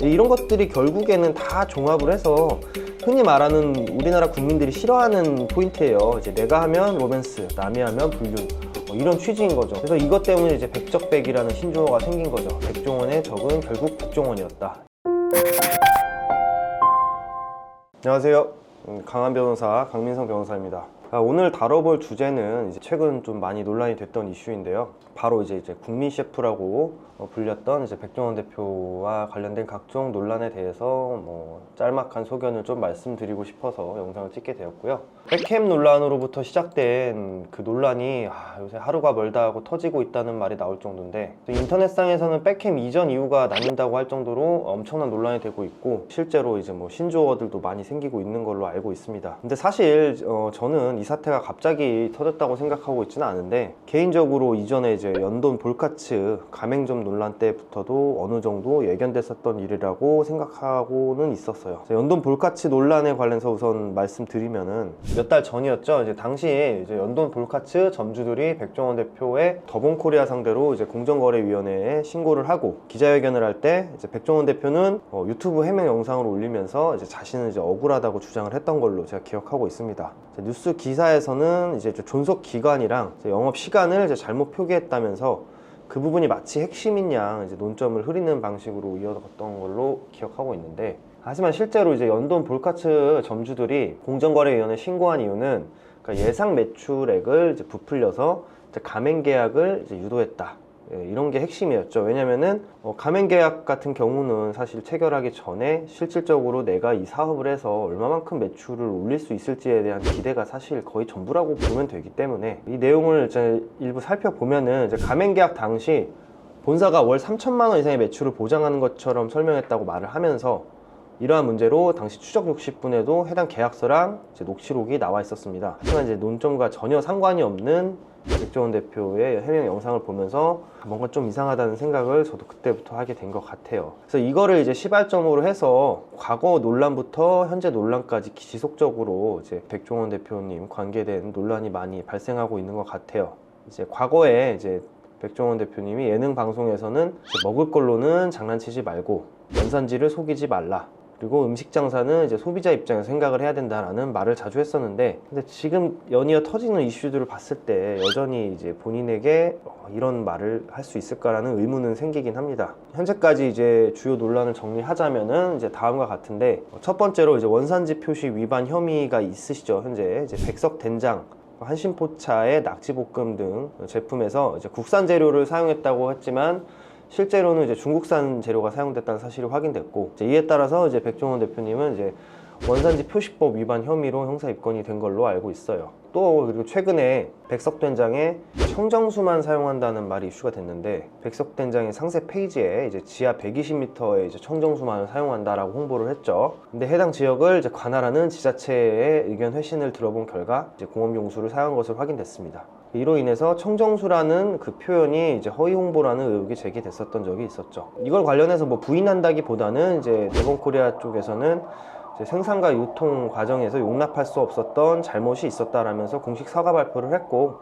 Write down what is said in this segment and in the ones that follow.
이런 것들이 결국에는 다 종합을 해서 흔히 말하는 우리나라 국민들이 싫어하는 포인트예요. 이제 내가 하면 로맨스, 남이 하면 불륜, 이런 취지인 거죠. 그래서 이것 때문에 이제 백적백이라는 신조어가 생긴 거죠. 백종원의 적은 결국 백종원이었다. 안녕하세요. 강한 변호사 강민성 변호사입니다. 오늘 다뤄볼 주제는 이제 최근 좀 많이 논란이 됐던 이슈인데요. 바로 이제 국민 셰프라고 불렸던 이제 백종원 대표와 관련된 각종 논란에 대해서 짤막한 소견을 좀 말씀드리고 싶어서 영상을 찍게 되었고요. 백캠 논란으로부터 시작된 그 논란이 요새 하루가 멀다 하고 터지고 있다는 말이 나올 정도인데, 인터넷상에서는 백캠 이전 이후가 나뉜다고 할 정도로 엄청난 논란이 되고 있고, 실제로 이제 신조어들도 많이 생기고 있는 걸로 알고 있습니다. 근데 사실 저는 이 사태가 갑자기 터졌다고 생각하고 있지는 않은데, 개인적으로 이전에 이제 연돈 볼카츠 가맹점 논란 때부터도 어느 정도 예견됐었던 일이라고 생각하고는 있었어요. 연돈 볼카츠 논란에 관련해서 우선 말씀드리면은 몇 달 전이었죠. 이제 당시에 이제 연돈 볼카츠 점주들이 백종원 대표의 더본코리아 상대로 이제 공정거래위원회에 신고를 하고 기자회견을 할 때 이제 백종원 대표는 유튜브 해명 영상을 올리면서 이제 자신은 이제 억울하다고 주장을 했던 걸로 제가 기억하고 있습니다. 뉴스 기사에서는 이제 존속 기간이랑 영업 시간을 이제 잘못 표기했다면서 그 부분이 마치 핵심인 양 이제 논점을 흐리는 방식으로 이어갔던 걸로 기억하고 있는데, 하지만 실제로 이제 연돈 볼카츠 점주들이 공정거래위원회에 신고한 이유는 그러니까 예상 매출액을 이제 부풀려서 이제 가맹 계약을 이제 유도했다. 이런 게 핵심이었죠. 왜냐면은 가맹 계약 같은 경우는 사실 체결하기 전에 실질적으로 내가 이 사업을 해서 얼마만큼 매출을 올릴 수 있을지에 대한 기대가 사실 거의 전부라고 보면 되기 때문에, 이 내용을 이제 일부 살펴보면은 이제 가맹 계약 당시 본사가 월 3천만 원 이상의 매출을 보장하는 것처럼 설명했다고 말을 하면서, 이러한 문제로 당시 추적 60분에도 해당 계약서랑 이제 녹취록이 나와 있었습니다. 하지만 이제 논점과 전혀 상관이 없는 백종원 대표의 해명 영상을 보면서 뭔가 좀 이상하다는 생각을 저도 그때부터 하게 된 것 같아요. 그래서 이거를 이제 시발점으로 해서 과거 논란부터 현재 논란까지 지속적으로 이제 백종원 대표님 관계된 논란이 많이 발생하고 있는 것 같아요. 이제 과거에 이제 백종원 대표님이 예능 방송에서는 먹을 걸로는 장난치지 말고 원산지를 속이지 말라, 그리고 음식 장사는 이제 소비자 입장에서 생각을 해야 된다라는 말을 자주 했었는데, 근데 지금 연이어 터지는 이슈들을 봤을 때 여전히 이제 본인에게 이런 말을 할 수 있을까라는 의문은 생기긴 합니다. 현재까지 이제 주요 논란을 정리하자면은 이제 다음과 같은데, 첫 번째로 이제 원산지 표시 위반 혐의가 있으시죠. 현재 이제 백석 된장, 한신포차의 낙지볶음 등 제품에서 이제 국산 재료를 사용했다고 했지만 실제로는 이제 중국산 재료가 사용됐다는 사실이 확인됐고, 이에 따라서 이제 백종원 대표님은 이제 원산지 표시법 위반 혐의로 형사 입건이 된 걸로 알고 있어요. 또 그리고 최근에 백석된장에 청정수만 사용한다는 말이 이슈가 됐는데, 백석된장의 상세 페이지에 이제 지하 120m의 이제 청정수만을 사용한다라고 홍보를 했죠. 근데 해당 지역을 이제 관할하는 지자체의 의견 회신을 들어본 결과 이제 공업용수를 사용한 것으로 확인됐습니다. 이로 인해서 청정수라는 그 표현이 이제 허위 홍보라는 의혹이 제기됐었던 적이 있었죠. 이걸 관련해서 부인한다기보다는 이제 더본코리아 쪽에서는 이제 생산과 유통 과정에서 용납할 수 없었던 잘못이 있었다라면서 공식 사과 발표를 했고,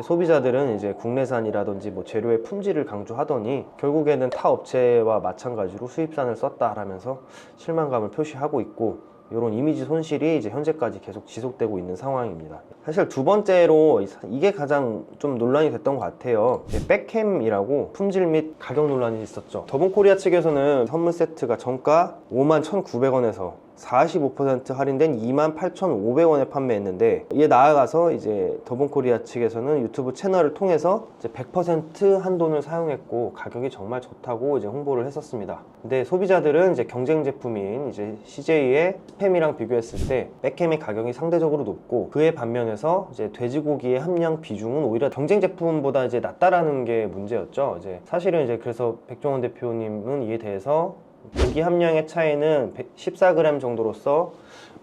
소비자들은 이제 국내산이라든지 재료의 품질을 강조하더니 결국에는 타 업체와 마찬가지로 수입산을 썼다라면서 실망감을 표시하고 있고, 이런 이미지 손실이 이제 현재까지 계속 지속되고 있는 상황입니다. 사실 두 번째로 이게 가장 좀 논란이 됐던 것 같아요. 백캠이라고 품질 및 가격 논란이 있었죠. 더본코리아 측에서는 선물 세트가 정가 51,900원에서 45% 할인된 28,500원에 판매했는데, 이에 나아가서 이제 더본코리아 측에서는 유튜브 채널을 통해서 이제 100% 한돈을 사용했고 가격이 정말 좋다고 이제 홍보를 했었습니다. 근데 소비자들은 이제 경쟁 제품인 이제 CJ의 스팸이랑 비교했을 때 백캠의 가격이 상대적으로 높고, 그에 반면에서 이제 돼지고기의 함량 비중은 오히려 경쟁 제품보다 이제 낮다라는 게 문제였죠. 이제 사실은 이제 그래서 백종원 대표님은 이에 대해서 고기 함량의 차이는 14g 정도로서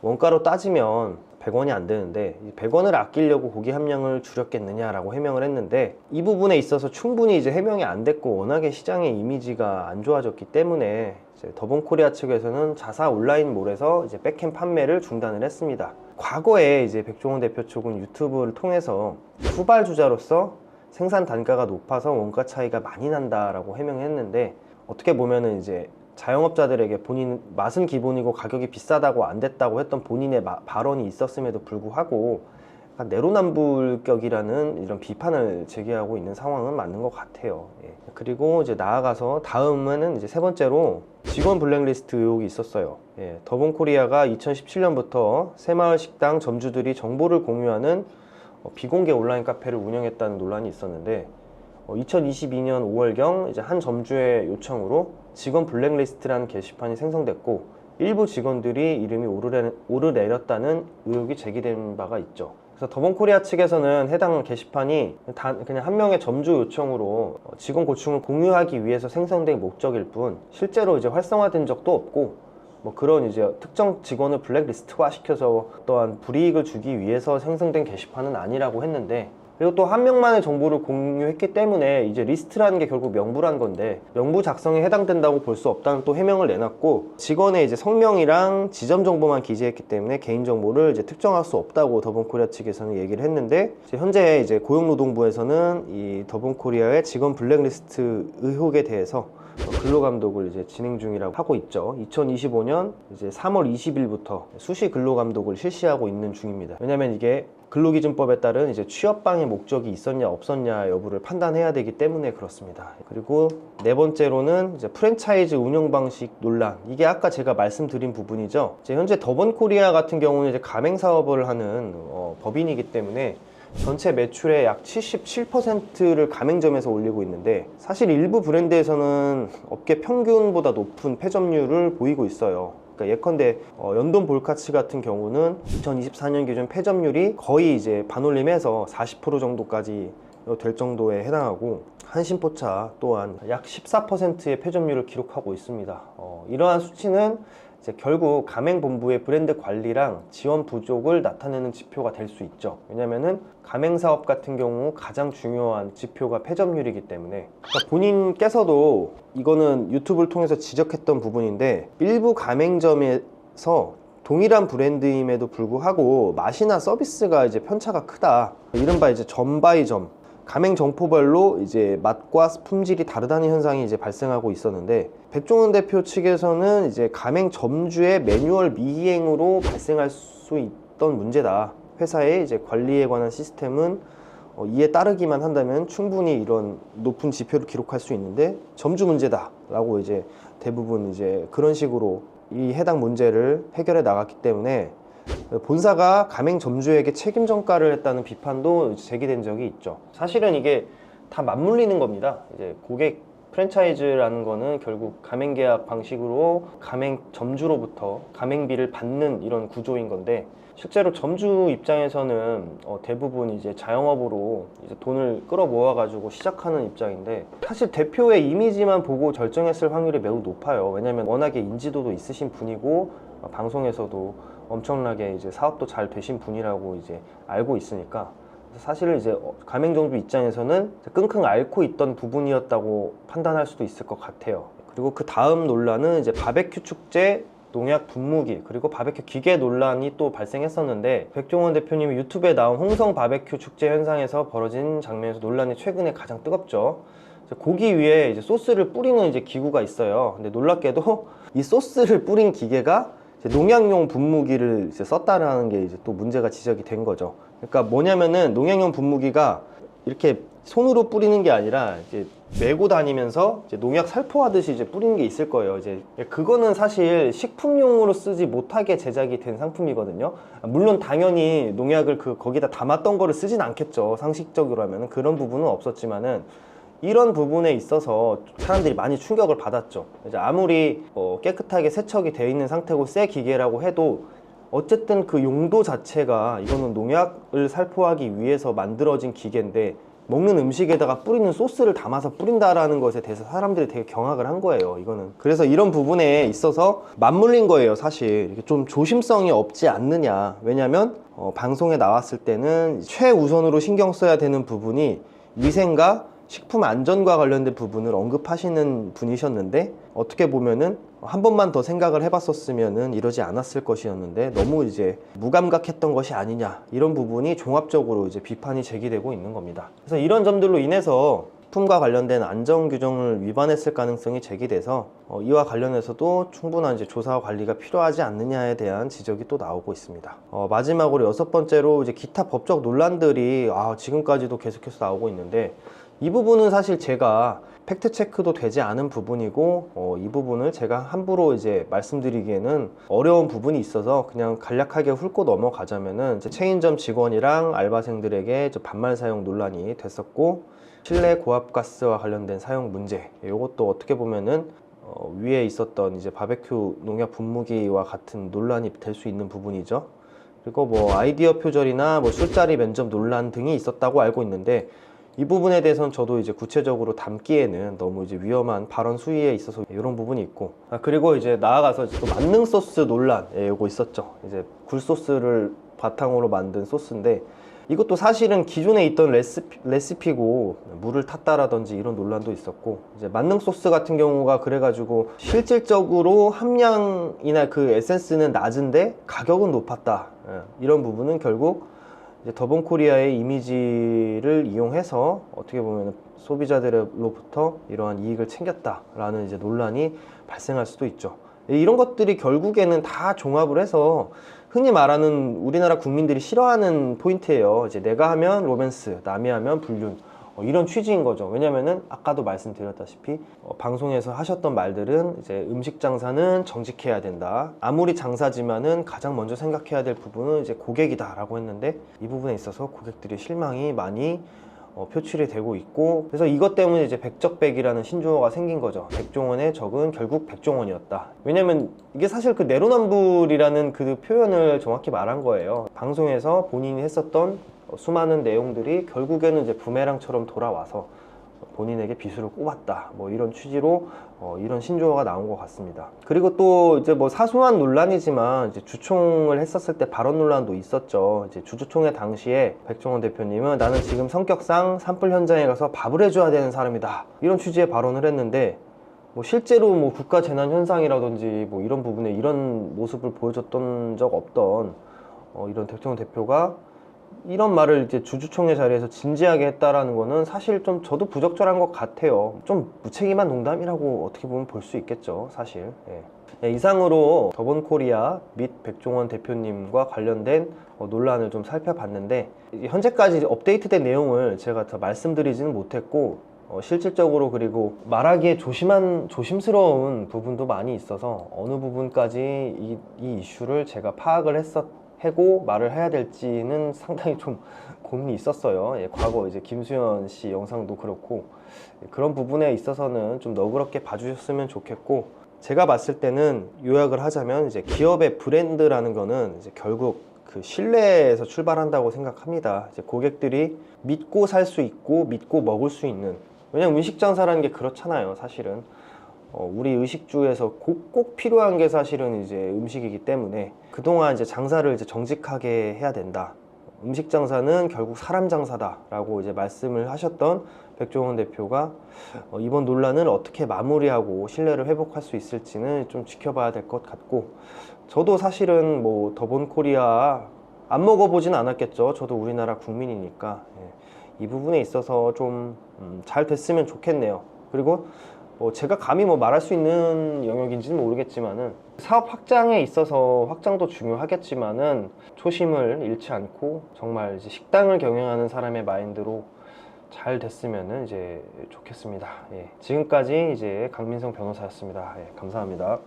원가로 따지면 100원이 안 되는데 100원을 아끼려고 고기 함량을 줄였겠느냐라고 해명을 했는데, 이 부분에 있어서 충분히 이제 해명이 안 됐고, 워낙에 시장의 이미지가 안 좋아졌기 때문에 이제 더본코리아 측에서는 자사 온라인몰에서 이제 백캠 판매를 중단을 했습니다. 과거에 이제 백종원 대표 쪽은 유튜브를 통해서 후발주자로서 생산 단가가 높아서 원가 차이가 많이 난다라고 해명했는데, 어떻게 보면은 이제 자영업자들에게 본인 맛은 기본이고 가격이 비싸다고 안 됐다고 했던 본인의 발언이 있었음에도 불구하고 약간 내로남불격이라는 이런 비판을 제기하고 있는 상황은 맞는 것 같아요. 예. 그리고 이제 나아가서 다음은 이제 세 번째로 직원 블랙리스트 의혹이 있었어요. 예. 더본코리아가 2017년부터 새마을 식당 점주들이 정보를 공유하는 비공개 온라인 카페를 운영했다는 논란이 있었는데 2022년 5월경 이제 한 점주의 요청으로 직원 블랙리스트라는 게시판이 생성됐고 일부 직원들이 이름이 오르내렸다는 의혹이 제기된 바가 있죠. 그래서 더본코리아 측에서는 해당 게시판이 그냥 한 명의 점주 요청으로 직원 고충을 공유하기 위해서 생성된 목적일 뿐 실제로 이제 활성화된 적도 없고 뭐 그런 이제 특정 직원을 블랙리스트화 시켜서 또한 불이익을 주기 위해서 생성된 게시판은 아니라고 했는데, 그리고 또 한 명만의 정보를 공유했기 때문에 이제 리스트라는 게 결국 명부란 건데 명부 작성에 해당된다고 볼 수 없다는 또 해명을 내놨고, 직원의 이제 성명이랑 지점 정보만 기재했기 때문에 개인 정보를 이제 특정할 수 없다고 더본코리아 측에서는 얘기를 했는데, 현재 이제 고용노동부에서는 이 더본코리아의 직원 블랙리스트 의혹에 대해서 근로감독을 이제 진행 중이라고 하고 있죠. 2025년 이제 3월 20일부터 수시 근로감독을 실시하고 있는 중입니다. 왜냐하면 이게 근로기준법에 따른 이제 취업방해 목적이 있었냐 없었냐 여부를 판단해야 되기 때문에 그렇습니다. 그리고 네 번째로는 이제 프랜차이즈 운영 방식 논란. 이게 아까 제가 말씀드린 부분이죠. 이제 현재 더본코리아 같은 경우는 이제 가맹 사업을 하는 법인이기 때문에 전체 매출의 약 77%를 가맹점에서 올리고 있는데, 사실 일부 브랜드에서는 업계 평균보다 높은 폐점률을 보이고 있어요. 그러니까 예컨대 연돈 볼카츠 같은 경우는 2024년 기준 폐점률이 거의 이제 반올림해서 40% 정도까지 될 정도에 해당하고, 한신포차 또한 약 14%의 폐점률을 기록하고 있습니다. 이러한 수치는 이제 결국 가맹본부의 브랜드 관리랑 지원 부족을 나타내는 지표가 될 수 있죠. 왜냐면은 가맹사업 같은 경우 가장 중요한 지표가 폐점률이기 때문에, 그러니까 본인께서도 이거는 유튜브를 통해서 지적했던 부분인데, 일부 가맹점에서 동일한 브랜드임에도 불구하고 맛이나 서비스가 이제 편차가 크다. 이른바 이제 점 바이 점, 가맹 점포별로 이제 맛과 품질이 다르다는 현상이 이제 발생하고 있었는데, 백종원 대표 측에서는 이제 가맹 점주의 매뉴얼 미이행으로 발생할 수 있던 문제다. 회사의 이제 관리에 관한 시스템은 이에 따르기만 한다면 충분히 이런 높은 지표를 기록할 수 있는데 점주 문제다라고 이제 대부분 이제 그런 식으로 이 해당 문제를 해결해 나갔기 때문에 본사가 가맹 점주에게 책임 전가를 했다는 비판도 제기된 적이 있죠. 사실은 이게 다 맞물리는 겁니다. 이제 고객 프랜차이즈라는 거는 결국 가맹 계약 방식으로 가맹 점주로부터 가맹비를 받는 이런 구조인 건데, 실제로 점주 입장에서는 대부분 이제 자영업으로 이제 돈을 끌어모아 가지고 시작하는 입장인데, 사실 대표의 이미지만 보고 결정했을 확률이 매우 높아요. 왜냐면 워낙에 인지도도 있으신 분이고 방송에서도 엄청나게 이제 사업도 잘 되신 분이라고 이제 알고 있으니까, 사실 이제 가맹점주 입장에서는 끙끙 앓고 있던 부분이었다고 판단할 수도 있을 것 같아요. 그리고 그 다음 논란은 이제 바베큐 축제 농약 분무기, 그리고 바베큐 기계 논란이 또 발생했었는데, 백종원 대표님이 유튜브에 나온 홍성 바베큐 축제 현상에서 벌어진 장면에서 논란이 최근에 가장 뜨겁죠. 고기 위에 이제 소스를 뿌리는 이제 기구가 있어요. 근데 놀랍게도 이 소스를 뿌린 기계가 이제 농약용 분무기를 이제 썼다라는 게 이제 또 문제가 지적이 된 거죠. 그러니까 뭐냐면은 농약용 분무기가 이렇게 손으로 뿌리는 게 아니라 이제 메고 다니면서 이제 농약 살포하듯이 이제 뿌리는 게 있을 거예요. 이제 그거는 사실 식품용으로 쓰지 못하게 제작이 된 상품이거든요. 물론 당연히 농약을 거기다 담았던 거를 쓰진 않겠죠. 상식적으로 하면은 그런 부분은 없었지만은, 이런 부분에 있어서 사람들이 많이 충격을 받았죠. 이제 아무리 깨끗하게 세척이 되어 있는 상태고 새 기계라고 해도 어쨌든 그 용도 자체가 이거는 농약을 살포하기 위해서 만들어진 기계인데, 먹는 음식에다가 뿌리는 소스를 담아서 뿌린다라는 것에 대해서 사람들이 되게 경악을 한 거예요, 이거는. 그래서 이런 부분에 있어서 맞물린 거예요, 사실. 이게 좀 조심성이 없지 않느냐. 왜냐면 방송에 나왔을 때는 최우선으로 신경 써야 되는 부분이 위생과 식품 안전과 관련된 부분을 언급하시는 분이셨는데, 어떻게 보면은 한 번만 더 생각을 해봤었으면은 이러지 않았을 것이었는데 너무 이제 무감각했던 것이 아니냐, 이런 부분이 종합적으로 이제 비판이 제기되고 있는 겁니다. 그래서 이런 점들로 인해서 식품과 관련된 안전 규정을 위반했을 가능성이 제기돼서 이와 관련해서도 충분한 이제 조사와 관리가 필요하지 않느냐에 대한 지적이 또 나오고 있습니다. 마지막으로 6번째로 이제 기타 법적 논란들이 지금까지도 계속해서 나오고 있는데, 이 부분은 사실 제가 팩트 체크도 되지 않은 부분이고 이 부분을 제가 함부로 이제 말씀드리기에는 어려운 부분이 있어서 그냥 간략하게 훑고 넘어가자면은, 이제 체인점 직원이랑 알바생들에게 반말 사용 논란이 됐었고, 실내 고압가스와 관련된 사용 문제, 이것도 어떻게 보면은 위에 있었던 이제 바베큐 농약 분무기와 같은 논란이 될 수 있는 부분이죠. 그리고 뭐 아이디어 표절이나 뭐 술자리 면접 논란 등이 있었다고 알고 있는데, 이 부분에 대해서는 저도 이제 구체적으로 담기에는 너무 이제 위험한 발언 수위에 있어서 이런 부분이 있고, 그리고 이제 나아가서 이제 또 만능 소스 논란, 요거 있었죠. 이제 굴소스를 바탕으로 만든 소스인데, 이것도 사실은 기존에 있던 레시피고 물을 탔다라든지 이런 논란도 있었고, 이제 만능 소스 같은 경우가 그래가지고 실질적으로 함량이나 그 에센스는 낮은데 가격은 높았다, 이런 부분은 결국 이제 더본코리아의 이미지를 이용해서 어떻게 보면 소비자들로부터 이러한 이익을 챙겼다라는 이제 논란이 발생할 수도 있죠. 이런 것들이 결국에는 다 종합을 해서 흔히 말하는 우리나라 국민들이 싫어하는 포인트예요. 이제 내가 하면 로맨스, 남이 하면 불륜, 이런 취지인 거죠. 왜냐면은 아까도 말씀드렸다시피 방송에서 하셨던 말들은 이제 음식 장사는 정직해야 된다, 아무리 장사지만은 가장 먼저 생각해야 될 부분은 이제 고객이다 라고 했는데, 이 부분에 있어서 고객들의 실망이 많이 표출이 되고 있고, 그래서 이것 때문에 이제 백적백이라는 신조어가 생긴 거죠. 백종원의 적은 결국 백종원이었다. 왜냐면 이게 사실 그 내로남불이라는 그 표현을 정확히 말한 거예요. 방송에서 본인이 했었던 수많은 내용들이 결국에는 이제 부메랑처럼 돌아와서 본인에게 비수를 꼽았다, 뭐 이런 취지로 이런 신조어가 나온 것 같습니다. 그리고 또 이제 뭐 사소한 논란이지만 이제 주총을 했었을 때 발언 논란도 있었죠. 이제 주주총회 당시에 백종원 대표님은 나는 지금 성격상 산불 현장에 가서 밥을 해줘야 되는 사람이다, 이런 취지의 발언을 했는데, 뭐 실제로 뭐 국가 재난 현상이라든지 뭐 이런 부분에 이런 모습을 보여줬던 적 없던 이런 백종원 대표가 이런 말을 이제 주주총회 자리에서 진지하게 했다라는 거는 사실 좀 저도 부적절한 것 같아요. 좀 무책임한 농담이라고 어떻게 보면 볼 수 있겠죠, 사실. 이상으로 더본코리아 및 백종원 대표님과 관련된 논란을 좀 살펴봤는데, 현재까지 업데이트된 내용을 제가 더 말씀드리지는 못했고, 실질적으로 그리고 말하기에 조심스러운 부분도 많이 있어서 어느 부분까지 이 이슈를 제가 파악을 하고 말을 해야 될지는 상당히 좀 고민이 있었어요. 과거 이제 김수현 씨 영상도 그렇고, 그런 부분에 있어서는 좀 너그럽게 봐주셨으면 좋겠고, 제가 봤을 때는 요약을 하자면 이제 기업의 브랜드라는 거는 이제 결국 그 신뢰에서 출발한다고 생각합니다. 이제 고객들이 믿고 살 수 있고 믿고 먹을 수 있는, 왜냐면 음식 장사라는 게 그렇잖아요, 사실은. 우리 의식주에서 꼭 필요한 게 사실은 이제 음식이기 때문에 그동안 이제 장사를 이제 정직하게 해야 된다, 음식 장사는 결국 사람 장사다 라고 이제 말씀을 하셨던 백종원 대표가 이번 논란을 어떻게 마무리하고 신뢰를 회복할 수 있을지는 좀 지켜봐야 될 것 같고, 저도 사실은 뭐 더본코리아 안 먹어보진 않았겠죠. 저도 우리나라 국민이니까 이 부분에 있어서 좀 잘 됐으면 좋겠네요. 그리고 제가 감히 뭐 말할 수 있는 영역인지는 모르겠지만은, 사업 확장에 있어서 확장도 중요하겠지만은 초심을 잃지 않고 정말 이제 식당을 경영하는 사람의 마인드로 잘 됐으면은 이제 좋겠습니다. 지금까지 이제 강민성 변호사였습니다. 감사합니다.